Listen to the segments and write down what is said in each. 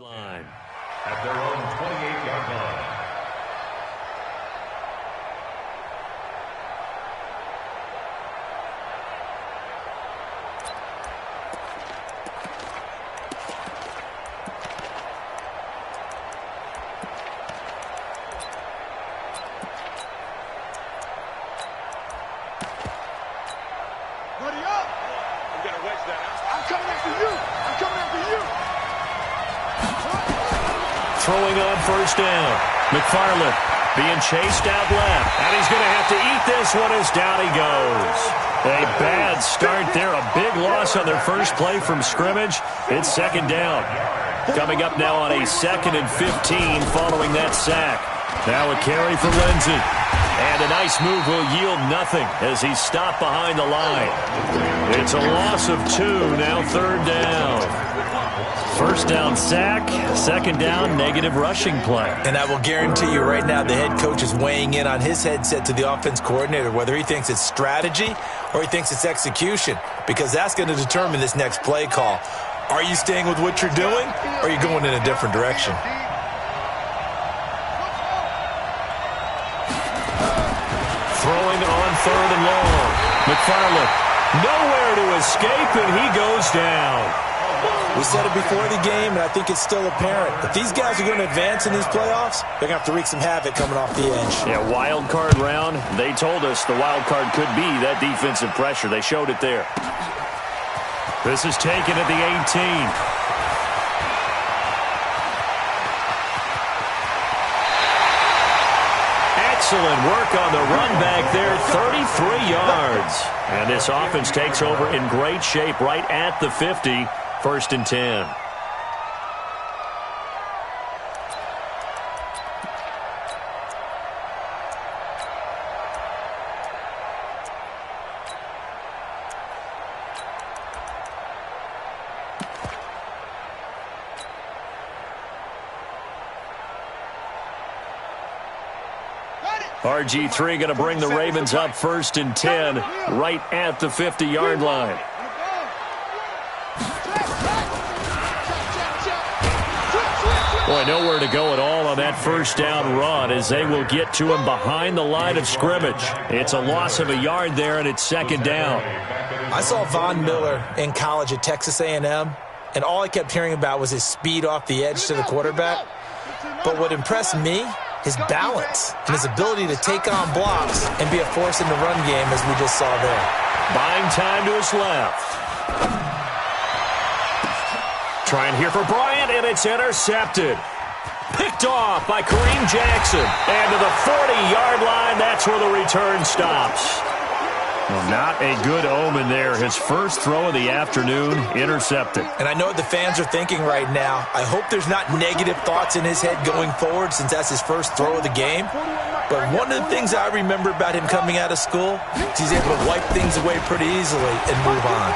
Line at their own 28-yard line. Ready up! I'm gonna wedge that out. I'm coming after you! I'm coming after you! Throwing on first down. McFarland being chased out left. And he's going to have to eat this one as down he goes. A bad start there. A big loss on their first play from scrimmage. It's second down. Coming up now on a 2nd and 15 following that sack. Now a carry for Lindsey. And a nice move will yield nothing as he's stopped behind the line. It's a loss of 2, now third down. First down sack, second down negative rushing play. And I will guarantee you right now the head coach is weighing in on his headset to the offense coordinator, whether he thinks it's strategy or he thinks it's execution, because that's going to determine this next play call. Are you staying with what you're doing, or are you going in a different direction? Throwing on third and long. McFarland nowhere to escape, and he goes down. We said it before the game, and I think it's still apparent. If these guys are going to advance in these playoffs, they're going to have to wreak some havoc coming off the edge. Yeah, wild card round. They told us the wild card could be that defensive pressure. They showed it there. This is taken at the 18. Excellent work on the run back there, 33 yards. And this offense takes over in great shape right at the 50, 1st and 10. RG3 going to bring the Ravens up 1st and 10 right at the 50-yard line. Boy, nowhere to go at all on that first down run as they will get to him behind the line of scrimmage. It's a loss of a yard there, and it's second down. I saw Von Miller in college at Texas A&M, and all I kept hearing about was his speed off the edge to the quarterback. But what impressed me, his balance and his ability to take on blocks and be a force in the run game, as we just saw there. Buying time to his left. Trying here for Bryant, and it's intercepted. Picked off by Kareem Jackson. And to the 40-yard line, that's where the return stops. Well, not a good omen there. His first throw of the afternoon, intercepted. And I know what the fans are thinking right now. I hope there's not negative thoughts in his head going forward, since that's his first throw of the game. But one of the things I remember about him coming out of school is he's able to wipe things away pretty easily and move on.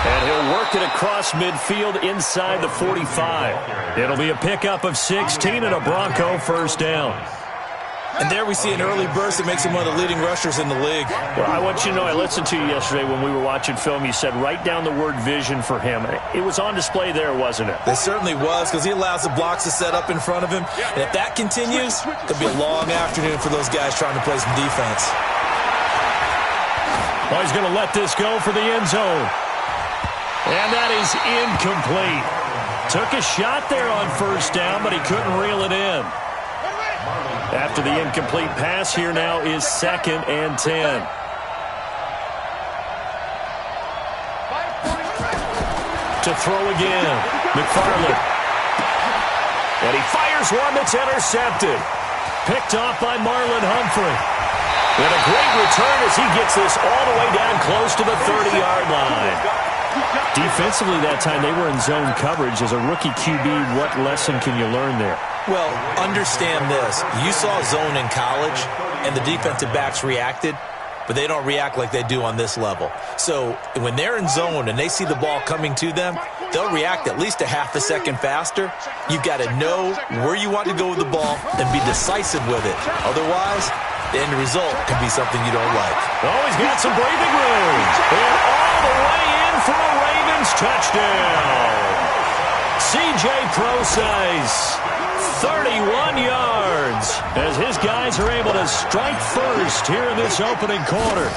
And he'll work it across midfield inside the 45. It'll be a pickup of 16 and a Bronco first down. And there we see an early burst that makes him one of the leading rushers in the league. Well, I want you to know, I listened to you yesterday when we were watching film. You said write down the word vision for him. It was on display there, wasn't it? It certainly was, because he allows the blocks to set up in front of him. And if that continues, it'll be a long afternoon for those guys trying to play some defense. Well, he's going to let this go for the end zone. And that is incomplete. Took a shot there on first down, but he couldn't reel it in. After the incomplete pass, here now is 2nd and 10. To throw again, McFarland. And he fires one that's intercepted. Picked off by Marlon Humphrey. And a great return as he gets this all the way down close to the 30-yard line. Defensively that time, they were in zone coverage. As a rookie QB, what lesson can you learn there? Well, understand this. You saw zone in college, and the defensive backs reacted, but they don't react like they do on this level. So when they're in zone and they see the ball coming to them, they'll react at least a half a second faster. You've got to know where you want to go with the ball and be decisive with it. Otherwise, the end result can be something you don't like. Oh, he's got some breathing room. And all the way in for a Ravens touchdown. C.J. Procise, 31 yards, as his guys are able to strike first here in this opening quarter.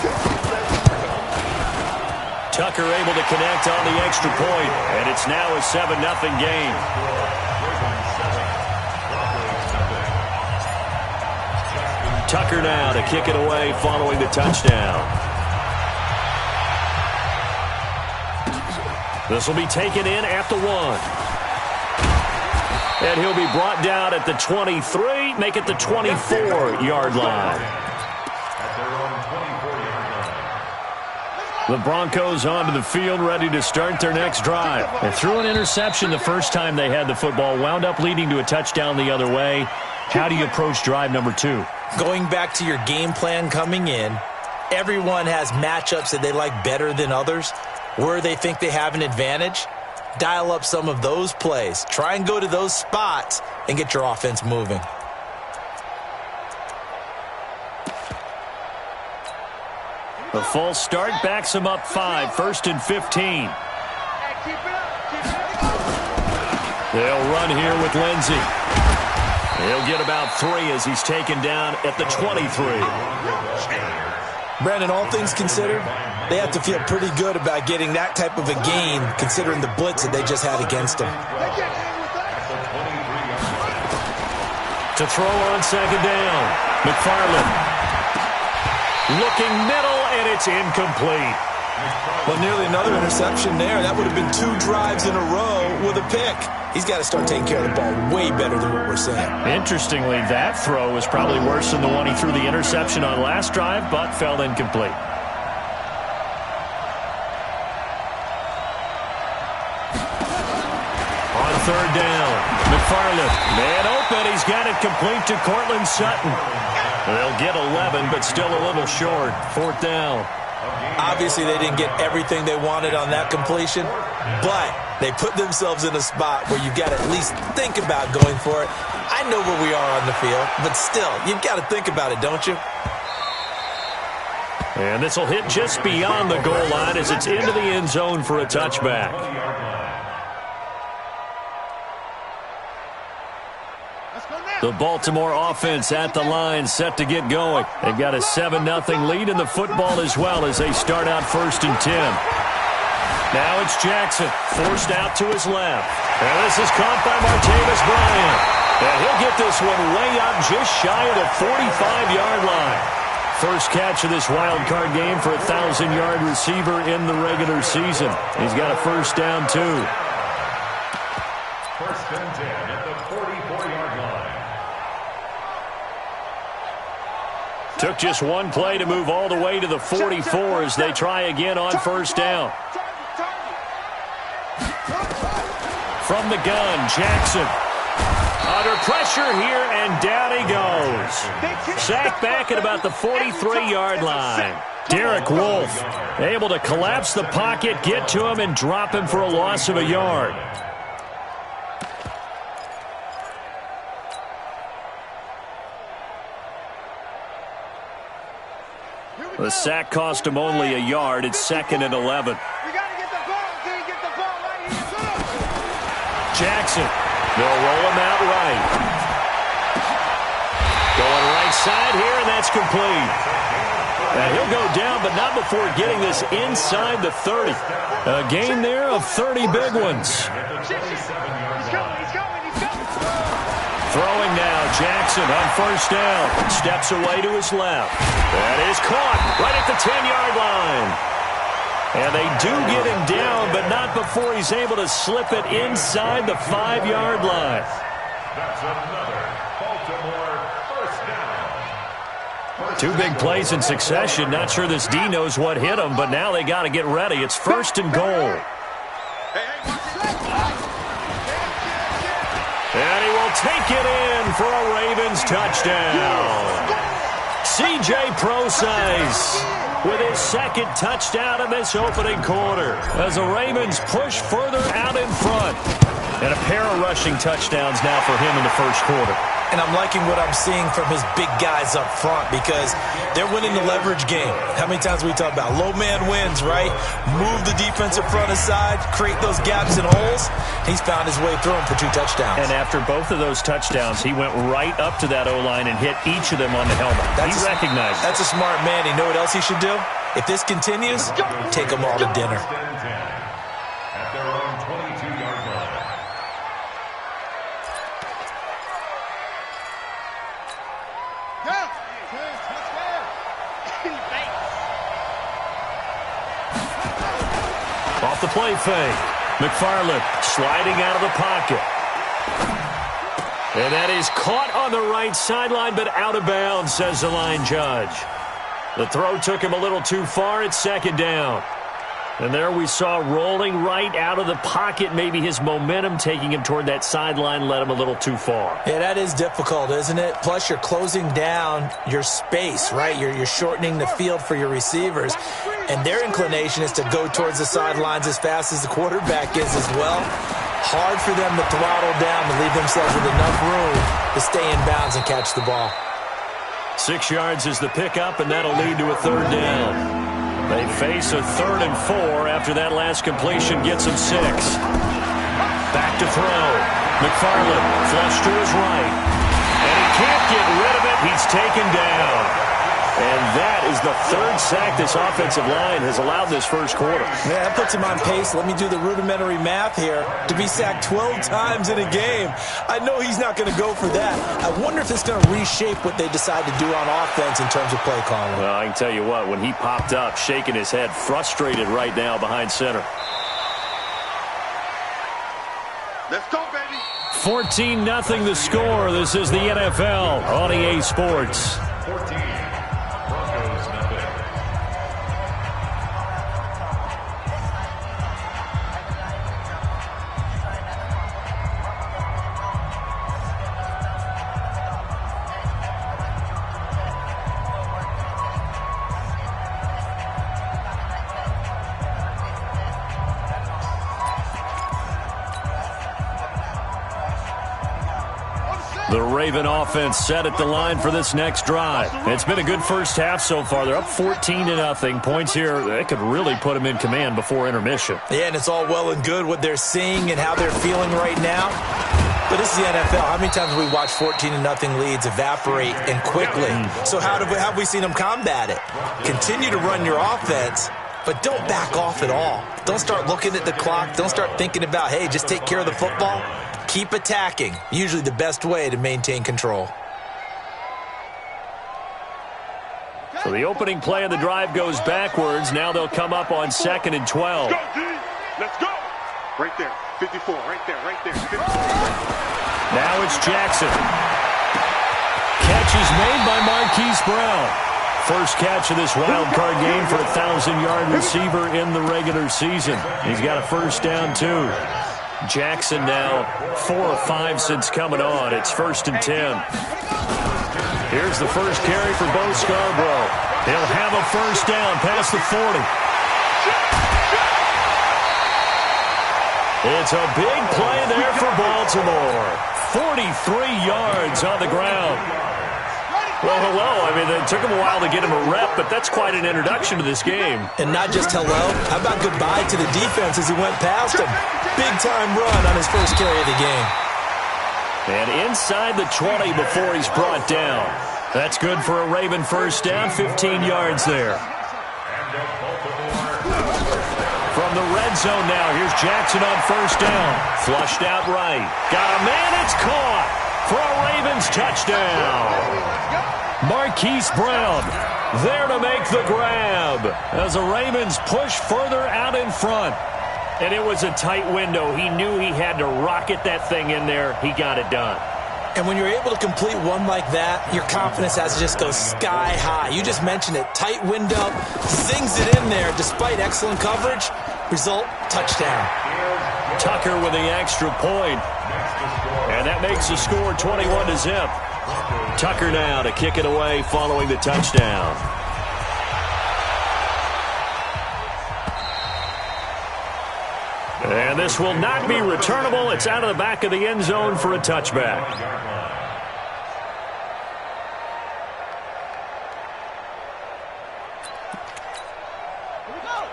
Tucker able to connect on the extra point, and it's now a 7-0 game. Tucker now to kick it away following the touchdown. This will be taken in at the 1. And he'll be brought down at the 23, make it the 24-yard line. The Broncos onto the field, ready to start their next drive. They threw an interception the first time they had the football, wound up leading to a touchdown the other way. How do you approach drive number 2? Going back to your game plan coming in, everyone has matchups that they like better than others. Where they think they have an advantage, dial up some of those plays. Try and go to those spots and get your offense moving. The false start backs him up 5, 1st and 15. They'll run here with Lindsey. He'll get about 3 as he's taken down at the 23. Brandon, all things considered, they have to feel pretty good about getting that type of a gain considering the blitz that they just had against them. To throw on second down, McFarland. Looking middle, and it's incomplete. Well, nearly another interception there. That would have been 2 drives in a row with a pick. He's got to start taking care of the ball way better than what we're saying. Interestingly, that throw was probably worse than the one he threw the interception on last drive, but fell incomplete. On third down, McFarland, man open. He's got it complete to Cortland Sutton. They'll get 11, but still a little short. 4th down. Obviously, they didn't get everything they wanted on that completion, but they put themselves in a spot where you've got to at least think about going for it. I know where we are on the field, but still, you've got to think about it, don't you? And this will hit just beyond the goal line as it's into the end zone for a touchback. The Baltimore offense at the line, set to get going. They've got a 7-0 lead in the football as well as they start out 1st and 10. Now it's Jackson, forced out to his left. And this is caught by Martavis Bryant. And he'll get this one way up just shy of the 45-yard line. First catch of this wild card game for a 1,000-yard receiver in the regular season. He's got a first down, too. 1st and 10 at the 44-yard line. Took just one play to move all the way to the 44 as they try again on first down. From the gun, Jackson. Under pressure here, and down he goes. Sacked back at about the 43-yard line. Derek Wolfe able to collapse the pocket, get to him, and drop him for a loss of a yard. The sack cost him only a yard. It's 2nd and 11. Jackson, they'll roll him out right. Going right side here, and that's complete. And he'll go down, but not before getting this inside the 30. A gain there of 30 big ones. Throwing now, Jackson on first down. Steps away to his left. That is caught right at the 10-yard line. And they do get him down, but not before he's able to slip it inside the 5-yard line. That's another Baltimore first down. 2 big plays in succession. Not sure this D knows what hit him, but now they got to get ready. It's 1st and goal. And he will take it in for a Ravens touchdown. C.J. Procise with his 2nd touchdown in this opening quarter as the Ravens push further out in front. And a pair of rushing touchdowns now for him in the first quarter. And I'm liking what I'm seeing from his big guys up front because they're winning the leverage game. How many times we talk about low man wins, right? Move the defensive front aside, create those gaps and holes. He's found his way through them for 2 touchdowns. And after both of those touchdowns, he went right up to that O-line and hit each of them on the helmet. He recognized it. That's a smart man. You know what else he should do? If this continues, take them all to dinner. At their own 22-yard line. Off the play fake. McFarland sliding out of the pocket. And that is caught on the right sideline, but out of bounds, says the line judge. The throw took him a little too far. It's second down. And there we saw rolling right out of the pocket. Maybe his momentum taking him toward that sideline led him a little too far. Yeah, that is difficult, isn't it? Plus, you're closing down your space, right? You're shortening the field for your receivers. And their inclination is to go towards the sidelines as fast as the quarterback is as well. Hard for them to throttle down to leave themselves with enough room to stay in bounds and catch the ball. 6 yards is the pickup, and that'll lead to a third down. They face a 3rd and 4 after that last completion gets them 6. Back to throw. McFarland flush to his right. And he can't get rid of it. He's taken down. And that is the 3rd sack this offensive line has allowed this first quarter. Yeah, that puts him on pace. Let me do the rudimentary math here. To be sacked 12 times in a game, I know he's not going to go for that. I wonder if it's going to reshape what they decide to do on offense in terms of play calling. Well, I can tell you what, when he popped up, shaking his head, frustrated right now behind center. Let's go, baby. 14-0 the score. This is the NFL on EA Sports. 14. Broncos, nothing. The Raven offense set at the line for this next drive. It's been a good first half so far. They're up 14-0. Points here, that could really put them in command before intermission. Yeah, and it's all well and good what they're seeing and how they're feeling right now. But this is the NFL. How many times have we watched 14-0 leads evaporate and quickly? So how have we seen them combat it? Continue to run your offense, but don't back off at all. Don't start looking at the clock. Don't start thinking about, hey, just take care of the football. Keep attacking. Usually the best way to maintain control. So the opening play of the drive goes backwards. Now they'll come up on 2nd and 12. Let's go, D. Let's go. Right there. 54. Right there. Right there. 54. Now it's Jackson. Catch is made by Marquise Brown. First catch of this wild card game for a 1,000-yard receiver in the regular season. He's got a first down, too. Jackson now 4 of 5 since coming on. It's 1st and 10. Here's the first carry for Bo Scarborough. He'll have a first down past the 40. It's a big play there for Baltimore. 43 yards on the ground. Well, hello. I mean, it took him a while to get him a rep, but that's quite an introduction to this game. And not just hello. How about goodbye to the defense as he went past him? Big-time run on his first carry of the game. And inside the 20 before he's brought down. That's good for a Raven first down, 15 yards there. From the red zone now, here's Jackson on first down. Flushed out right. Got a man, it's caught for a Ravens touchdown. Marquise Brown there to make the grab as the Ravens push further out in front. And it was a tight window. He knew he had to rocket that thing in there. He got it done. And when you're able to complete one like that, your confidence has to just go sky high. You just mentioned it. Tight window, zings it in there despite excellent coverage. Result, touchdown. Tucker with the extra point. And that makes the score 21-0. Tucker now to kick it away following the touchdown. And this will not be returnable. It's out of the back of the end zone for a touchback.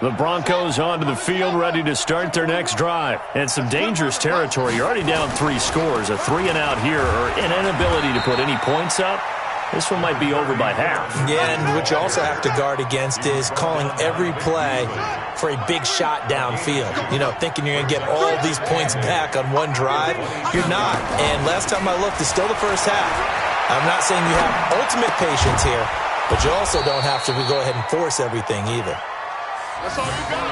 The Broncos onto the field, ready to start their next drive. And some dangerous territory. You're already down 3 scores. A 3-and-out here, or an inability to put any points up. This one might be over by half. Yeah, and what you also have to guard against is calling every play for a big shot downfield. You know, thinking you're going to get all these points back on one drive. You're not. And last time I looked, it's still the first half. I'm not saying you have ultimate patience here, but you also don't have to go ahead and force everything either. That's all you got.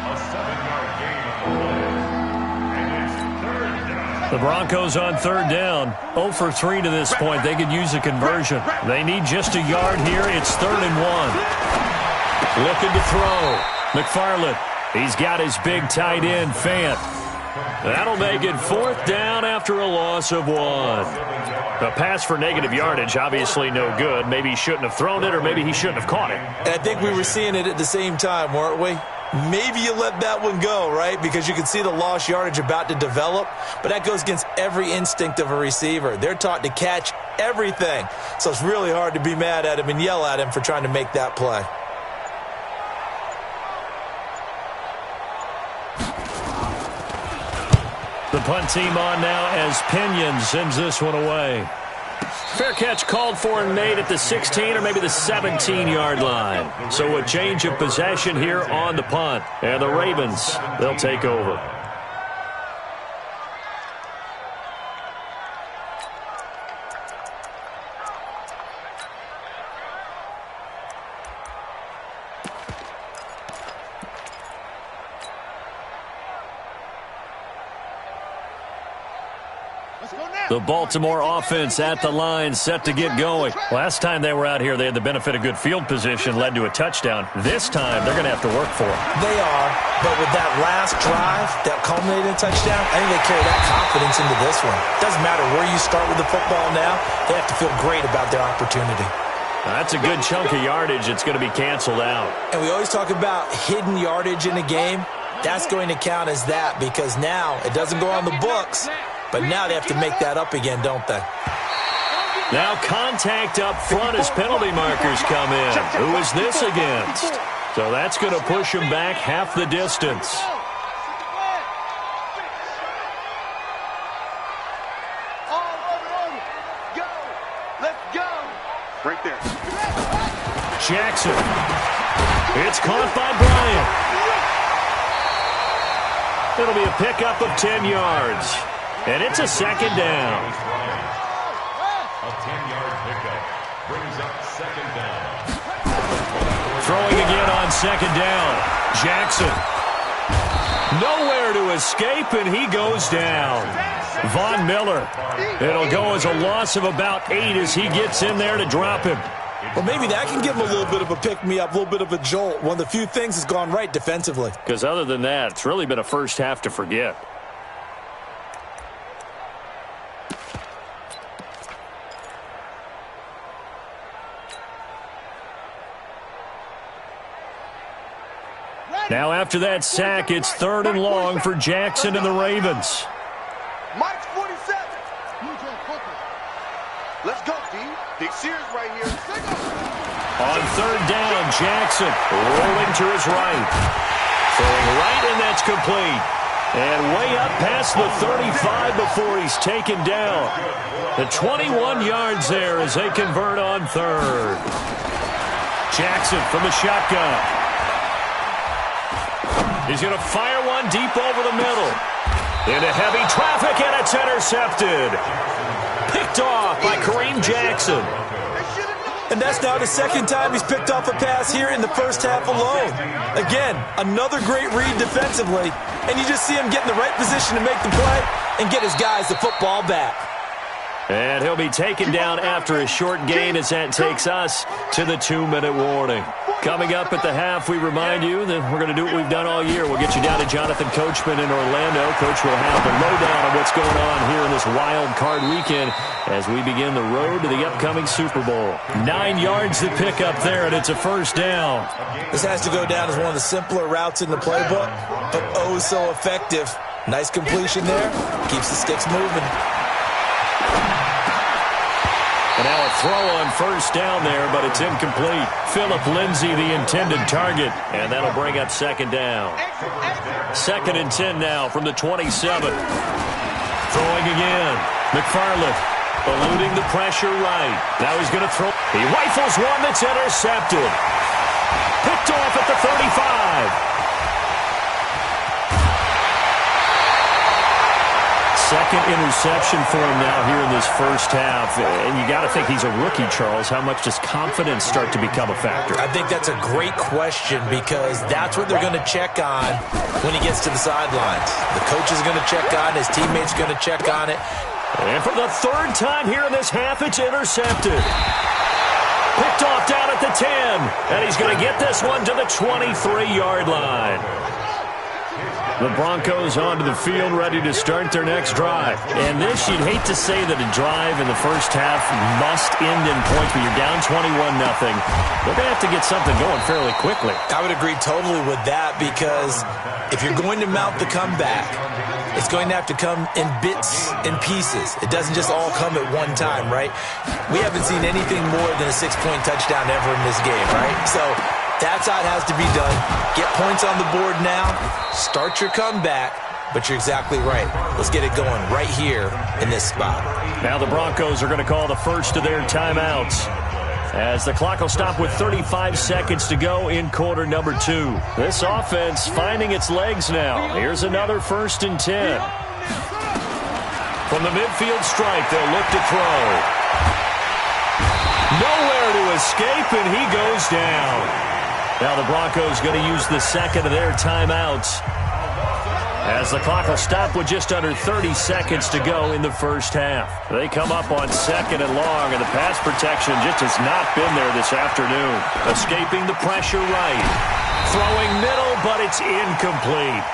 A 7-yard gain on the play. And it's 3rd down. The Broncos on 3rd down. 0 for 3 to this point. They could use a conversion. They need just a yard here. It's 3rd and 1. Looking to throw. McFarland. He's got his big tight end, Fant. That'll make it 4th down after a loss of 1. A pass for negative yardage, obviously no good. Maybe he shouldn't have thrown it, or maybe he shouldn't have caught it. And I think we were seeing it at the same time, weren't we? Maybe you let that one go, right? Because you can see the lost yardage about to develop. But that goes against every instinct of a receiver. They're taught to catch everything. So it's really hard to be mad at him and yell at him for trying to make that play. The punt team on now as Pinion sends this one away. Fair catch called for and made at the 16 or maybe the 17-yard line. So a change of possession here on the punt. And the Ravens, they'll take over. The Baltimore offense at the line, set to get going. Last time they were out here, they had the benefit of good field position, led to a touchdown. This time, they're going to have to work for it. They are, but with that last drive that culminated in a touchdown, I think they carry that confidence into this one. Doesn't matter where you start with the football now, they have to feel great about their opportunity. That's a good chunk of yardage. It's going to be canceled out. And we always talk about hidden yardage in a game. That's going to count as that because now it doesn't go on the books. But now they have to make that up again, don't they? Now contact up front as penalty markers come in. Who is this against? So that's going to push him back half the distance. Let's go. Right there. Jackson. It's caught by Bryant. It'll be a pickup of 10 yards. And it's a 2nd down. A 10-yard pickup brings up 2nd down. Throwing again on 2nd down. Jackson. Nowhere to escape, and he goes down. Von Miller. It'll go as a loss of about 8 as he gets in there to drop him. Well, maybe that can give him a little bit of a pick-me-up, a little bit of a jolt. One of the few things that's gone right defensively. Because other than that, it's really been a first half to forget. Now after that sack, it's 3rd and long for Jackson and the Ravens. Mike's 47. Let's go, D. Big Sears right here. On 3rd down, Jackson rolling to his right. Throwing right, and that's complete. And way up past the 35 before he's taken down. The 21 yards there as they convert on 3rd. Jackson from the shotgun. He's going to fire one deep over the middle. Into heavy traffic, and it's intercepted. Picked off by Kareem Jackson. And that's now the 2nd time he's picked off a pass here in the first half alone. Again, another great read defensively, and you just see him get in the right position to make the play and get his guys the football back. And he'll be taken down after a short gain as that takes us to the 2-minute warning. Coming up at the half, we remind you that we're going to do what we've done all year. We'll get you down to Jonathan Coachman in Orlando. Coach will have the lowdown on what's going on here in this wild card weekend as we begin the road to the upcoming Super Bowl. 9 yards to pick up there, and it's a first down. This has to go down as one of the simpler routes in the playbook, but oh so effective. Nice completion there. Keeps the sticks moving. And now a throw on first down there, but it's incomplete. Philip Lindsay, the intended target, and that'll bring up second down. 2nd and 10 now from the 27. Throwing again. McFarland eluding the pressure right. Now he's going to throw. He rifles one that's intercepted. Picked off at the 35. Second interception for him now here in this first half. And you got to think he's a rookie, Charles. How much does confidence start to become a factor? I think that's a great question because that's what they're going to check on when he gets to the sidelines. The coach is going to check on, his teammates going to check on it. And for the 3rd time here in this half, it's intercepted. Picked off down at the 10. And he's going to get this one to the 23-yard line. The Broncos onto the field, ready to start their next drive. And this, you'd hate to say that a drive in the first half must end in points, but you're down 21-0. They're going to have to get something going fairly quickly. I would agree totally with that because if you're going to mount the comeback, it's going to have to come in bits and pieces. It doesn't just all come at one time, right? We haven't seen anything more than a 6-point touchdown ever in this game, right? So that's how it has to be done. Get points on the board now. Start your comeback. But you're exactly right. Let's get it going right here in this spot. Now the Broncos are going to call the first of their timeouts as the clock will stop with 35 seconds to go in quarter number 2. This offense finding its legs now. Here's another 1st and 10. From the midfield stripe, they'll look to throw. Nowhere to escape, and he goes down. Now the Broncos going to use the second of their timeouts as the clock will stop with just under 30 seconds to go in the first half. They come up on 2nd and long, and the pass protection just has not been there this afternoon. Escaping the pressure right. Throwing middle, but it's incomplete.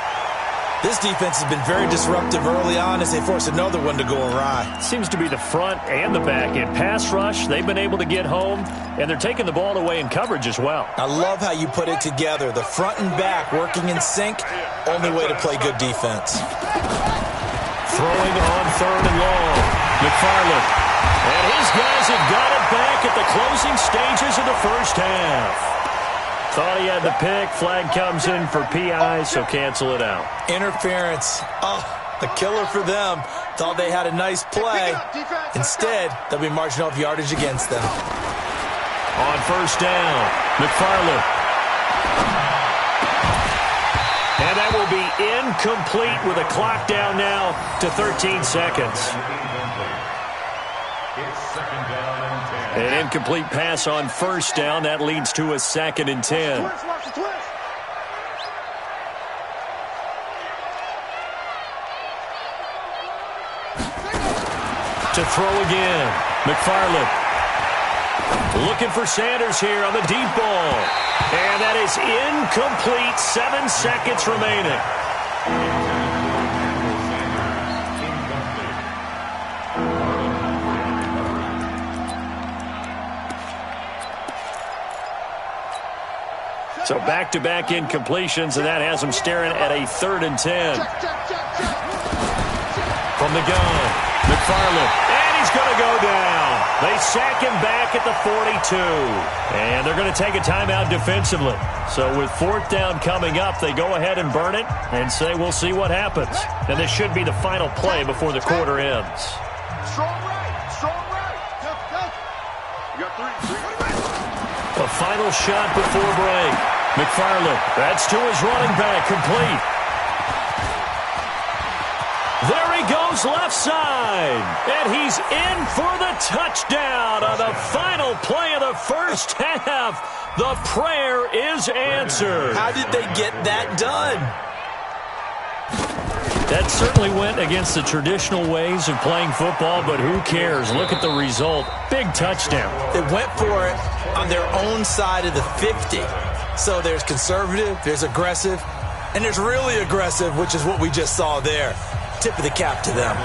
This defense has been very disruptive early on as they force another one to go awry. Seems to be the front and the back end. Pass rush, they've been able to get home, and they're taking the ball away in coverage as well. I love how you put it together. The front and back working in sync, only way to play good defense. Throwing on 3rd and long. McFarland. And his guys have got it back at the closing stages of the first half. Thought he had the pick. Flag comes in for PI, so cancel it out. Interference. Oh, the killer for them. Thought they had a nice play. Instead, they'll be marching off yardage against them. On first down, McFarland. And that will be incomplete with a clock down now to 13 seconds. An incomplete pass on first down. That leads to a 2nd and 10. To throw again. McFarland. Looking for Sanders here on the deep ball. And that is incomplete. 7 seconds remaining. So back-to-back incompletions, and that has them staring at a 3rd and 10. From the gun, McFarland, and he's going to go down. They sack him back at the 42. And they're going to take a timeout defensively. So with 4th down coming up, they go ahead and burn it and say we'll see what happens. And this should be the final play before the quarter ends. Strong right. Strong right. You got 3. A final shot before break. McFarland, that's to his running back, complete. There he goes left side, and he's in for the touchdown on the final play of the first half. The prayer is answered. How did they get that done? That certainly went against the traditional ways of playing football, but who cares? Look at the result. Big touchdown. They went for it on their own side of the 50. So there's conservative, there's aggressive, and there's really aggressive, which is what we just saw there. Tip of the cap to them.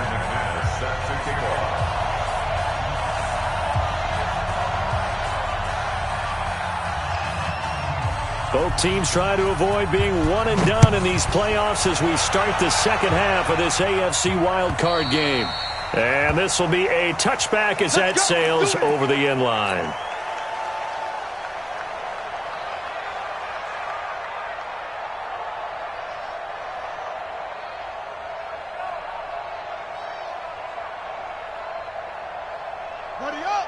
Both teams try to avoid being one and done in these playoffs as we start the second half of this AFC wildcard game. And this will be a touchback as that sails over the end line.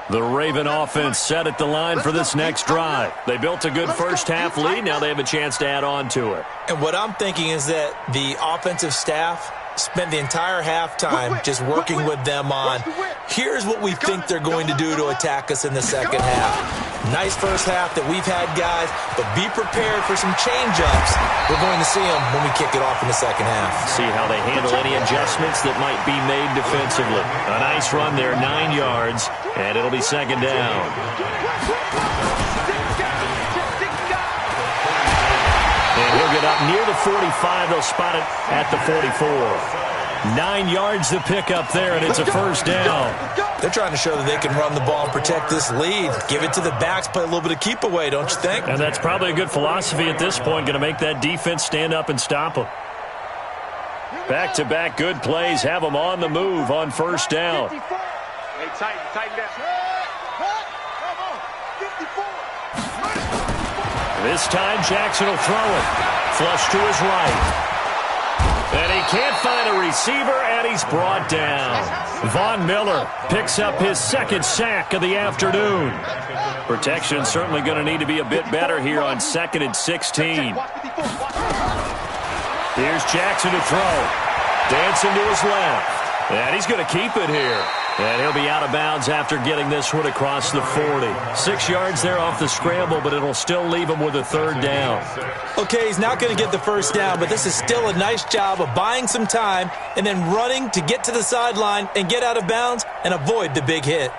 The Raven offense set at the line for this next drive. They built a good first half lead. Now they have a chance to add on to it. And what I'm thinking is that the offensive staff spent the entire halftime just working with them on, here's what we think they're going to do to attack us in the second half. Nice first half that we've had, guys, but be prepared for some change-ups. We're going to see them when we kick it off in the second half. See how they handle any adjustments that might be made defensively. A nice run there, 9 yards, and it'll be second down. And he'll get up near the 45. They'll spot it at the 44. 9 yards to pick up there, and it's a first down. They're trying to show that they can run the ball and protect this lead. Give it to the backs, play a little bit of keep away, don't you think? And that's probably a good philosophy at this point, going to make that defense stand up and stop them. Back-to-back good plays have them on the move on first down. Hey, tighten that. This time Jackson will throw it. Flush to his right. And he can't find a receiver, and he's brought down. Von Miller picks up his second sack of the afternoon. Protection certainly going to need to be a bit better here on 2nd and 16. Here's Jackson to throw. Dancing to his left. And he's going to keep it here. And he'll be out of bounds after getting this one across the 40. 6 yards there off the scramble, but it'll still leave him with a third down. Okay, he's not going to get the first down, but this is still a nice job of buying some time and then running to get to the sideline and get out of bounds and avoid the big hit.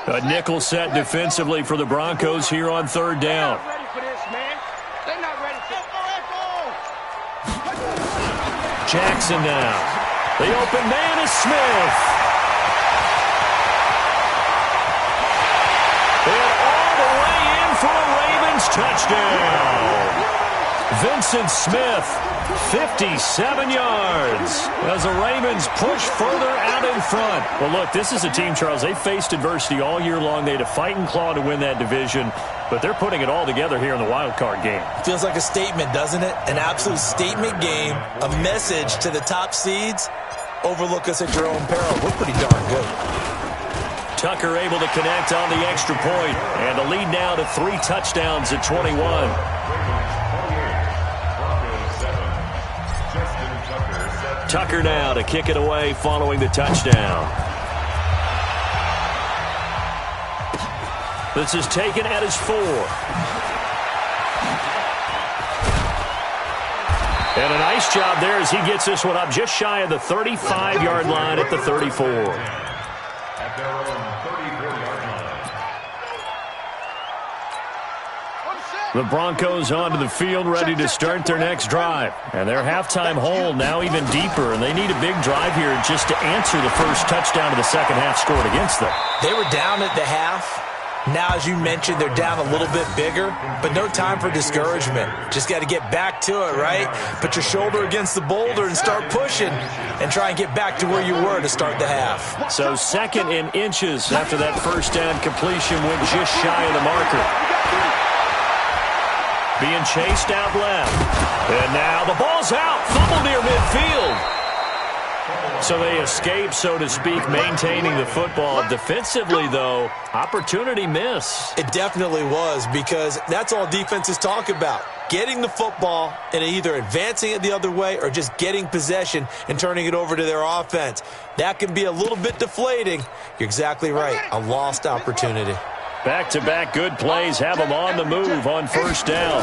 A nickel set defensively for the Broncos here on third down. They're not ready for this, man. They're not ready for this. Jackson now. The open man is Smith. And all the way in for a Ravens touchdown. Vincent Smith, 57 yards as the Ravens push further out in front. Well, look, this is a team, Charles, they faced adversity all year long. They had to fight and claw to win that division, but they're putting it all together here in the wild card game. Feels like a statement, doesn't it? An absolute statement game, a message to the top seeds. Overlook us at your own peril. We're pretty darn good. Tucker able to connect on the extra point, and the lead now to 3 touchdowns at 21. Tucker now to kick it away following the touchdown. This is taken at his 4. And a nice job there as he gets this one up just shy of the 35-yard line at the 34. At their own 34-yard line. The Broncos onto the field ready to start their next drive. And their halftime hole now even deeper, and they need a big drive here just to answer the first touchdown of the second half scored against them. They were down at the half. Now, as you mentioned, they're down a little bit bigger, but no time for discouragement. Just got to get back to it, right? Put your shoulder against the boulder and start pushing and try and get back to where you were to start the half. So 2nd and inches after that first down completion went just shy of the marker. Being chased out left. And now the ball's out. Fumble near midfield. So they escape, so to speak, maintaining the football. Defensively, though, opportunity miss. It definitely was, because that's all defenses talk about. Getting the football and either advancing it the other way or just getting possession and turning it over to their offense. That can be a little bit deflating. You're exactly right. A lost opportunity. Back-to-back good plays have them on the move on first down.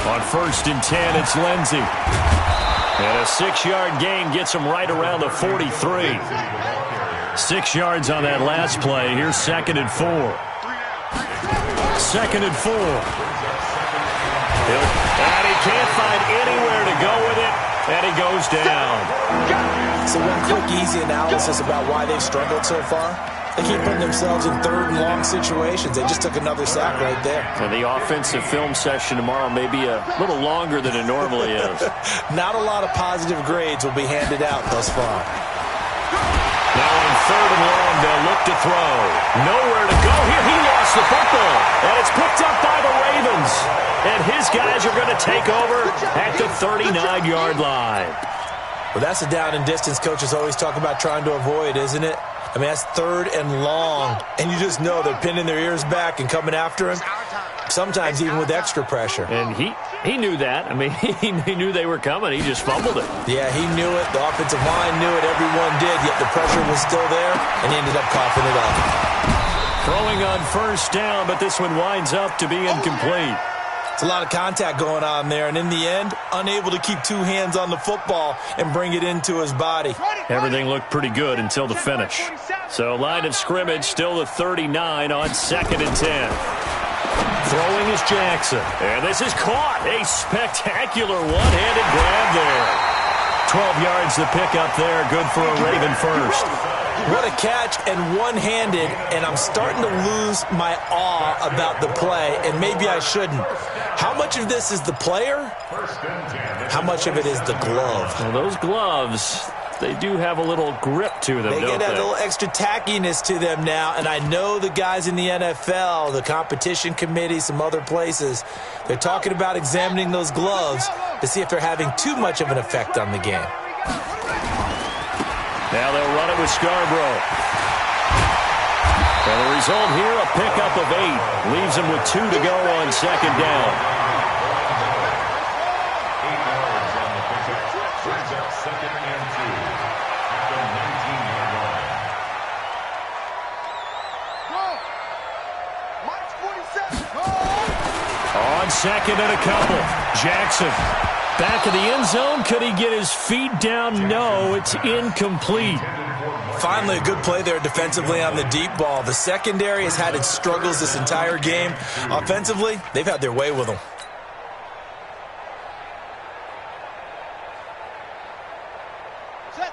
On 1st and 10, it's Lindsey. And a 6-yard gain gets them right around the 43. 6 yards on that last play. Here's 2nd and 4. 2nd and 4. And he can't find anywhere to go with it, and he goes down. So one quick, easy analysis about why they've struggled so far. They keep putting themselves in 3rd and long situations. They just took another sack right there. And the offensive film session tomorrow may be a little longer than it normally is. Not a lot of positive grades will be handed out thus far. Now on 3rd and long, they'll look to throw. Nowhere to go here. He lost the football, and it's picked up by the Ravens. And his guys are going to take over at the 39-yard line. Well, that's a down and distance coaches always talk about trying to avoid, isn't it? I mean, that's 3rd and long, and you just know they're pinning their ears back and coming after him, sometimes even with extra pressure. And he knew that. I mean, he knew they were coming. He just fumbled it. Yeah, he knew it. The offensive line knew it. Everyone did, yet the pressure was still there, and he ended up coughing it up. Throwing on 1st down, but this one winds up to be incomplete. It's a lot of contact going on there, and in the end, unable to keep 2 hands on the football and bring it into his body. Everything looked pretty good until the finish. So line of scrimmage still the 39 on 2nd and 10. Throwing is Jackson. And this is caught. A spectacular one-handed grab there. 12 yards to pick up there. Good for a Raven first. What a catch, and one-handed, and I'm starting to lose my awe about the play, and maybe I shouldn't. How much of this is the player? How much of it is the glove? Well, those gloves, they do have a little grip to them, They don't get they? a little extra tackiness to them now, and I know the guys in the NFL, the competition committee, some other places, they're talking about examining those gloves to see if they're having too much of an effect on the game. Now they'll run it with Scarborough. And the result here, a pickup of 8. Leaves them with 2 to go on 2nd down. 8 yards on the pickup. Brings up 2nd and 2 at the 19-yard line. March 47. On 2nd and a couple. Jackson. Back of the end zone. Could he get his feet down? No, it's incomplete. Finally, a good play there defensively on the deep ball. The secondary has had its struggles this entire game. Offensively, they've had their way with them.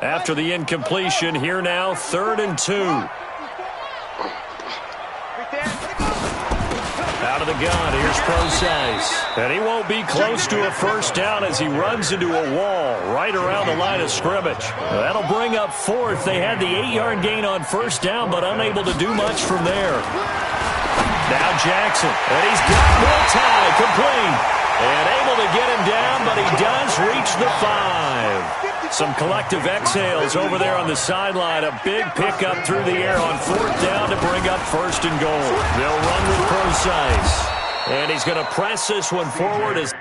After the incompletion, here now, 3rd and 2. Out of the gun, here's Procise. And he won't be close to a 1st down as he runs into a wall right around the line of scrimmage. That'll bring up 4th. They had the 8-yard gain on 1st down, but unable to do much from there. Now Jackson, and he's got more time, complete. And able to get him down, but he does reach the 5. Some collective exhales over there on the sideline. A big pickup through the air on 4th down to bring up 1st and goal. They'll run with Procise. And he's going to press this one forward as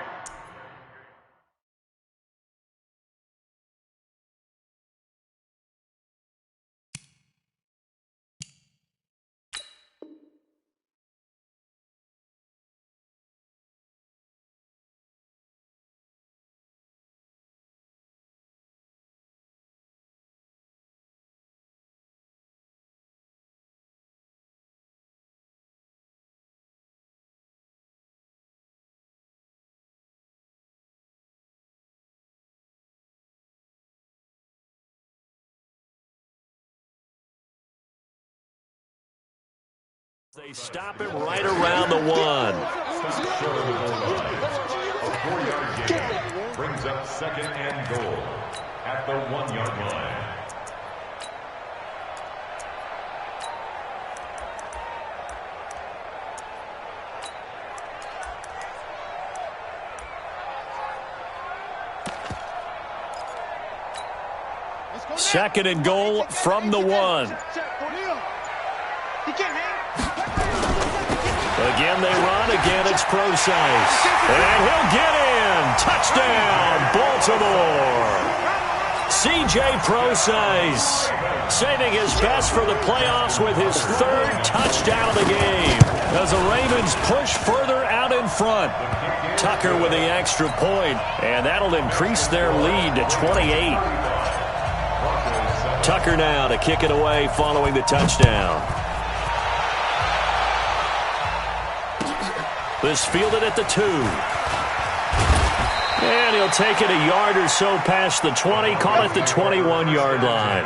they stop him right around the 1. A 4-yard gain brings up 2nd and goal at the 1-yard line. 2nd and goal from the 1. Again, they run. Again, it's Procise. And he'll get in. Touchdown, Baltimore. C.J. Procise saving his best for the playoffs with his 3rd touchdown of the game as the Ravens push further out in front. Tucker with the extra point, and that'll increase their lead to 28. Tucker now to kick it away following the touchdown. This fielded at the 2. And he'll take it a yard or so past the 20, call it the 21-yard line.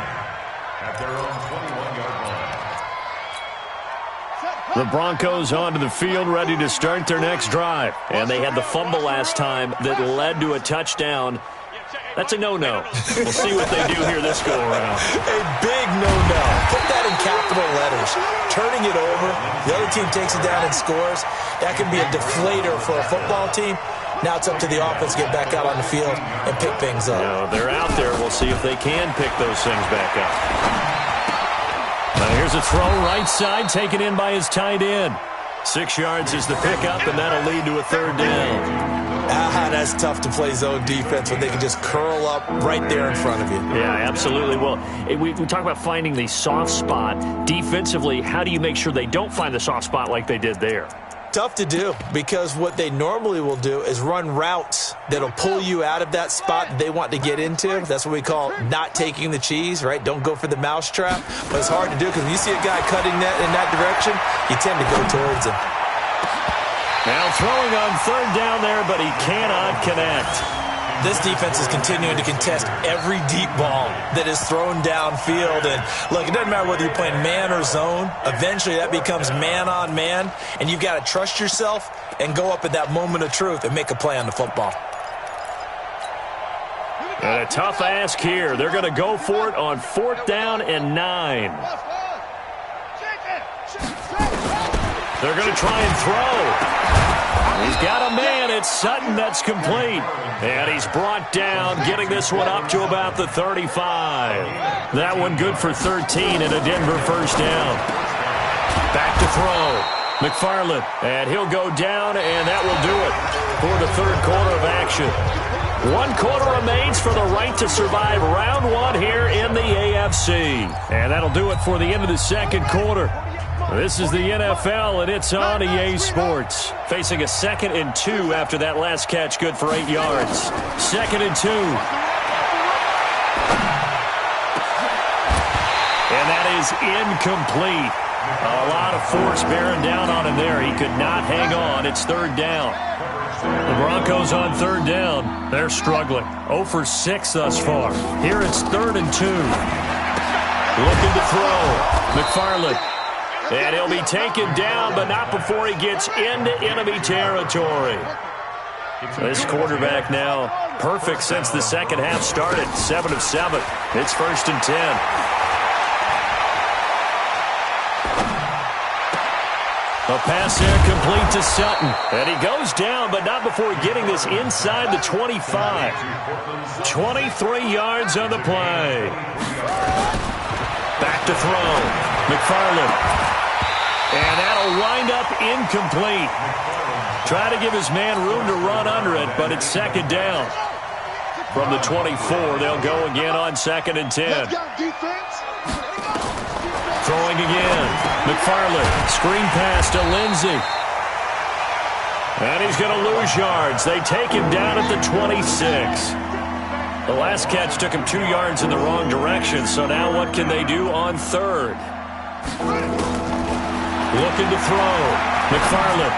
At their own 21-yard line. The Broncos onto the field, ready to start their next drive. And they had the fumble last time that led to a touchdown. That's a no-no. We'll see what they do here this go-around. A big no-no. Put that in capital letters. Turning it over, the other team takes it down and scores. That can be a deflator for a football team. Now it's up to the offense to get back out on the field and pick things up. No, they're out there. We'll see if they can pick those things back up. Now here's a throw right side, taken in by his tight end. 6 yards is the pickup, and that'll lead to a 3rd down. That's tough to play zone defense when they can just curl up right there in front of you. Yeah, absolutely. Well, we talk about finding the soft spot. Defensively, how do you make sure they don't find the soft spot like they did there? Tough to do, because what they normally will do is run routes that'll pull you out of that spot they want to get into. That's what we call not taking the cheese, right? Don't go for the mousetrap. But it's hard to do because when you see a guy cutting that in that direction, you tend to go towards him. Now throwing on 3rd down there, but he cannot connect. This defense is continuing to contest every deep ball that is thrown downfield. And, look, it doesn't matter whether you're playing man or zone. Eventually that becomes man-on-man, and you've got to trust yourself and go up at that moment of truth and make a play on the football. And a tough ask here. They're going to go for it on 4th down and 9. They're going to try and throw. He's got a man. It's Sutton that's complete. And he's brought down, getting this one up to about the 35. That one good for 13 and a Denver 1st down. Back to throw. McFarland. And he'll go down, and that will do it for the 3rd quarter of action. 1 quarter remains for the right to survive round 1 here in the AFC. And that'll do it for the end of the 2nd quarter. This is the NFL, and it's on EA Sports. Facing a 2nd and 2 after that last catch, good for 8 yards. 2nd and 2. And that is incomplete. A lot of force bearing down on him there. He could not hang on. It's 3rd down. The Broncos on 3rd down. They're struggling. 0 for 6 thus far. Here it's 3rd and 2. Looking to throw. McFarland. And he'll be taken down, but not before he gets into enemy territory. This quarterback now perfect since the 2nd half started. 7 of 7. It's 1st and 10. A pass there complete to Sutton. And he goes down, but not before getting this inside the 25. 23 yards on the play. Back to throw. McFarland. And that'll wind up incomplete. Try to give his man room to run under it, but it's 2nd down. From the 24, they'll go again on 2nd and 10. Throwing again. McFarland. Screen pass to Lindsey. And he's going to lose yards. They take him down at the 26. The last catch took him 2 yards in the wrong direction, so now what can they do on 3rd? Looking to throw. McFarland.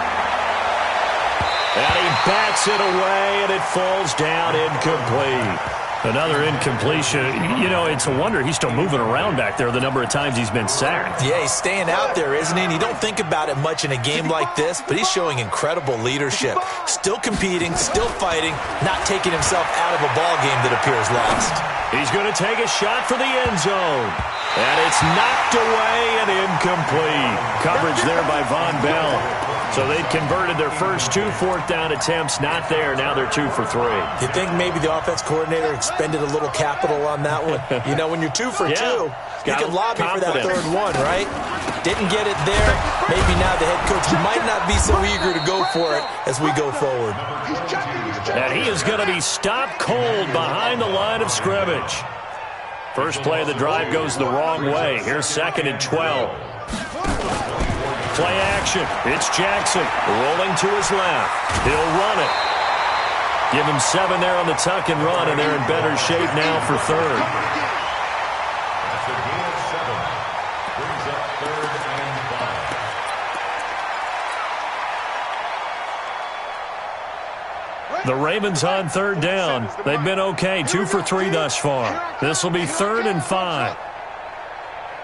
And he bats it away, and it falls down incomplete. Another incompletion. You know, it's a wonder he's still moving around back there the number of times he's been sacked. Yeah, he's staying out there, isn't he? And you don't think about it much in a game like this, but he's showing incredible leadership. Still competing, still fighting, not taking himself out of a ball game that appears lost. He's going to take a shot for the end zone. And it's knocked away and incomplete. Coverage there by Von Bell. So they'd converted their first 2 fourth-down attempts. Not there. Now they're 2 for 3. You think maybe the offense coordinator expended a little capital on that one? You know, when you're 2 for 2, you can lobby for that third one, right? Didn't get it there. Maybe now the head coach might not be so eager to go for it as we go forward. And he is going to be stopped cold behind the line of scrimmage. First play of the drive goes the wrong way. Here's 2nd and 12. Play action. It's Jackson rolling to his left. He'll run it. Give him 7 there on the tuck and run, and they're in better shape now for third. That's a gain of 7. Brings up 3rd and 5. The Ravens on 3rd down. They've been okay, 2 for 3 thus far. This will be 3rd and 5.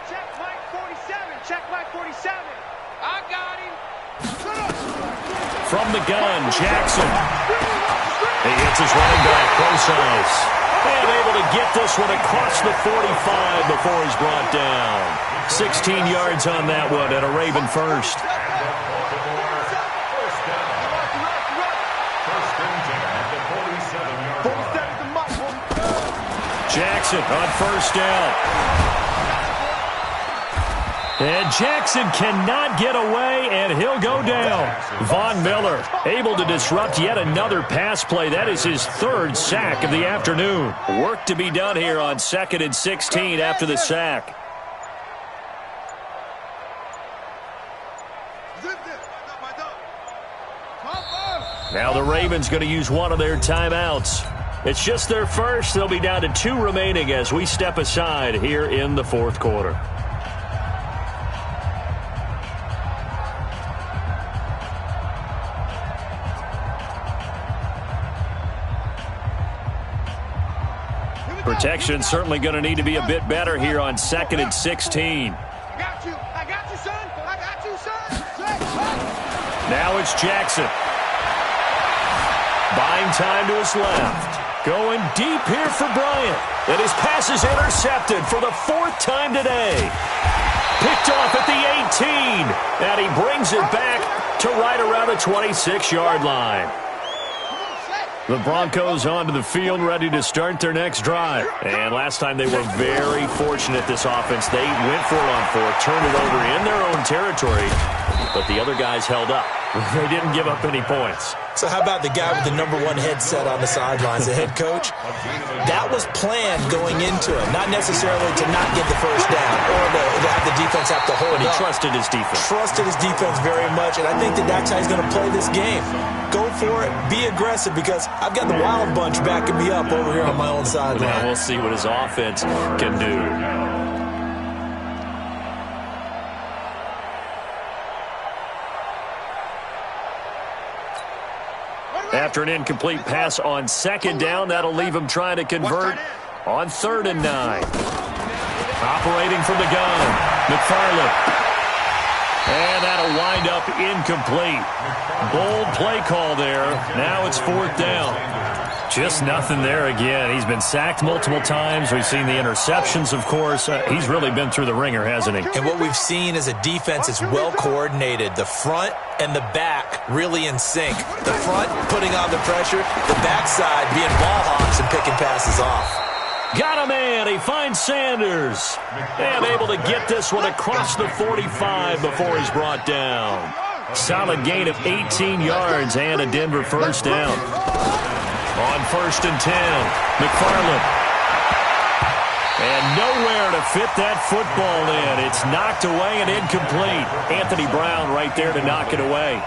Check Mike 47. Check Mike 47. I got him. From the gun, Jackson. He hits his running back, close ice. And able to get this one across the 45 before he's brought down. 16 yards on that one and a Raven first. Jackson on first down. And Jackson cannot get away, and he'll go down. Von Miller able to disrupt yet another pass play. That is his 3rd sack of the afternoon. Work to be done here on 2nd and 16 after the sack. Now the Ravens going to use one of their timeouts. It's just their first. They'll be down to 2 remaining as we step aside here in the 4th quarter. Protection certainly going to need to be a bit better here on 2nd and 16. I got you. I got you, son. I got you, son. Now it's Jackson. Buying time to his left. Going deep here for Bryant. And his pass is intercepted for the 4th time today. Picked off at the 18. And he brings it back to right around the 26-yard line. The Broncos onto the field, ready to start their next drive. And last time they were very fortunate, this offense. They went for it on 4th, turned it over in their own territory, but the other guys held up. They didn't give up any points. So how about the guy with the #1 headset on the sidelines, the head coach? That was planned going into it, not necessarily to not get the first down or to have the defense have to hold But he up. trusted his defense. Trusted his defense very much, and I think that that's how he's going to play this game. Go for it, be aggressive, because I've got the Wild Bunch backing me up over here on my own sideline. Now we'll see what his offense can do. After an incomplete pass on 2nd down, that'll leave him trying to convert on 3rd and 9. Operating from the gun, McFarland. And that'll wind up incomplete. Bold play call there. Now it's 4th down. Just nothing there again. He's been sacked multiple times. We've seen the interceptions, of course. He's really been through the ringer, hasn't he? And what we've seen is a defense that's well coordinated. The front and the back really in sync. The front putting on the pressure, the backside being ball hawks and picking passes off. Got a man. He finds Sanders. And able to get this one across the 45 before he's brought down. Solid gain of 18 yards and a Denver first down. On 1st and 10, McFarland. And nowhere to fit that football in. It's knocked away and incomplete. Anthony Brown right there to knock it away.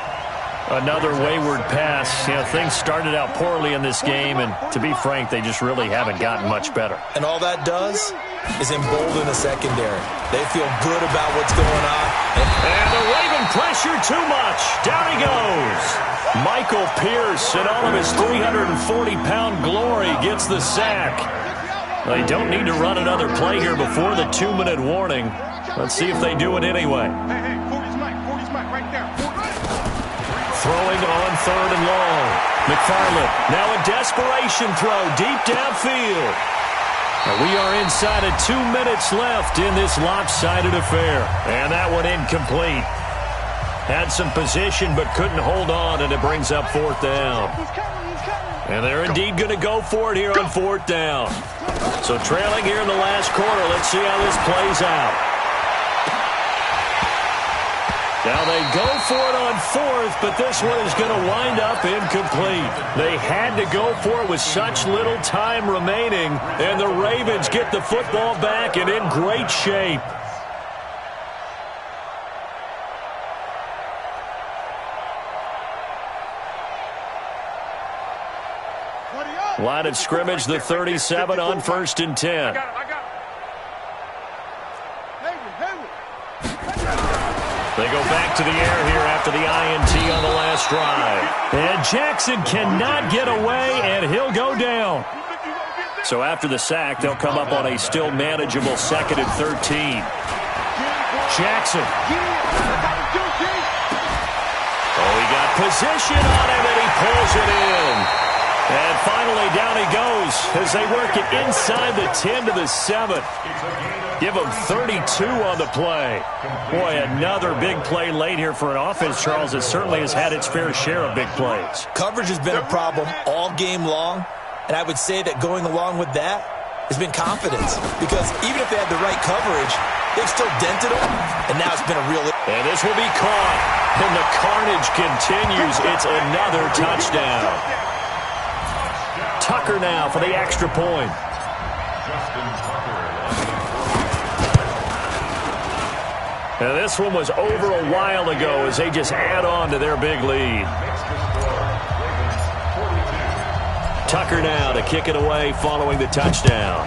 Another wayward pass. You know, things started out poorly in this game, and to be frank, they just really haven't gotten much better. And all that does is embolden the secondary. They feel good about what's going on. And the Raven pressure too much. Down he goes. Michael Pierce, in all of his 340-pound glory, gets the sack. They don't need to run another play here before the 2-minute warning. Let's see if they do it anyway. Hey, 40's Mike right there. Throwing on 3rd and long. McFarland, now a desperation throw deep downfield. We are inside of 2 minutes left in this lopsided affair. And that one incomplete. Had some position but couldn't hold on, and it brings up 4th down. And they're indeed going to go for it here on 4th down. So trailing here in the last quarter. Let's see how this plays out. Now they go for it on 4th, but this one is going to wind up incomplete. They had to go for it with such little time remaining, and the Ravens get the football back and in great shape. Line of scrimmage, the 37 on 1st and 10. They go back to the air here after the INT on the last drive. And Jackson cannot get away, and he'll go down. So after the sack, they'll come up on a still manageable 2nd and 13. Jackson. Oh, he got position on him, and he pulls it in. And finally, down he goes as they work it inside the 10 to the 7. Give him 32 on the play. Boy, another big play late here for an offense, Charles, that certainly has had its fair share of big plays. Coverage has been a problem all game long, and I would say that going along with that has been confidence. Because even if they had the right coverage, they've still dented them, and now it's been a real... And this will be caught, and the carnage continues. It's another touchdown. Tucker now for the extra point. Now this one was over a while ago as they just add on to their big lead. Tucker now to kick it away following the touchdown.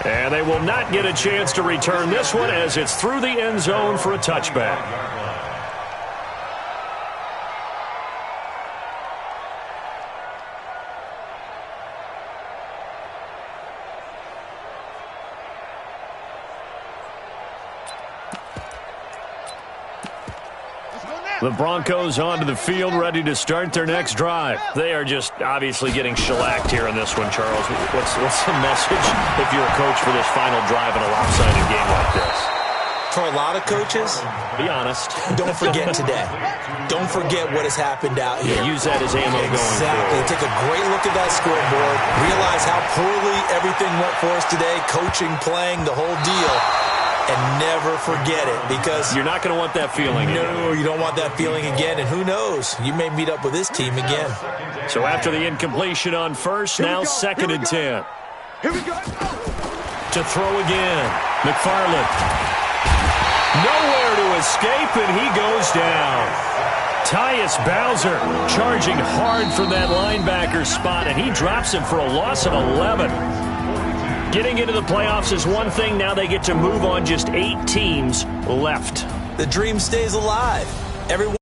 And they will not get a chance to return this one as it's through the end zone for a touchback. The Broncos onto the field, ready to start their next drive. They are just obviously getting shellacked here in this one, Charles. What's the message if you're a coach for this final drive in a lopsided game like this? For a lot of coaches, be honest. Don't forget today. Don't forget what has happened out here. Yeah, use that as ammo going forward. Exactly. Take a great look at that scoreboard. Realize how poorly everything went for us today. Coaching, playing, the whole deal. And never forget it, because you're not going to want that feeling again. No, you don't want that feeling again, and who knows? You may meet up with this team again. So after the incompletion on 1st, now 2nd and 10. Here we go. To throw again. McFarland. Nowhere to escape, and he goes down. Tyus Bowser charging hard from that linebacker spot, and he drops him for a loss of 11. Getting into the playoffs is one thing. Now they get to move on. Just 8 teams left. The dream stays alive. Everyone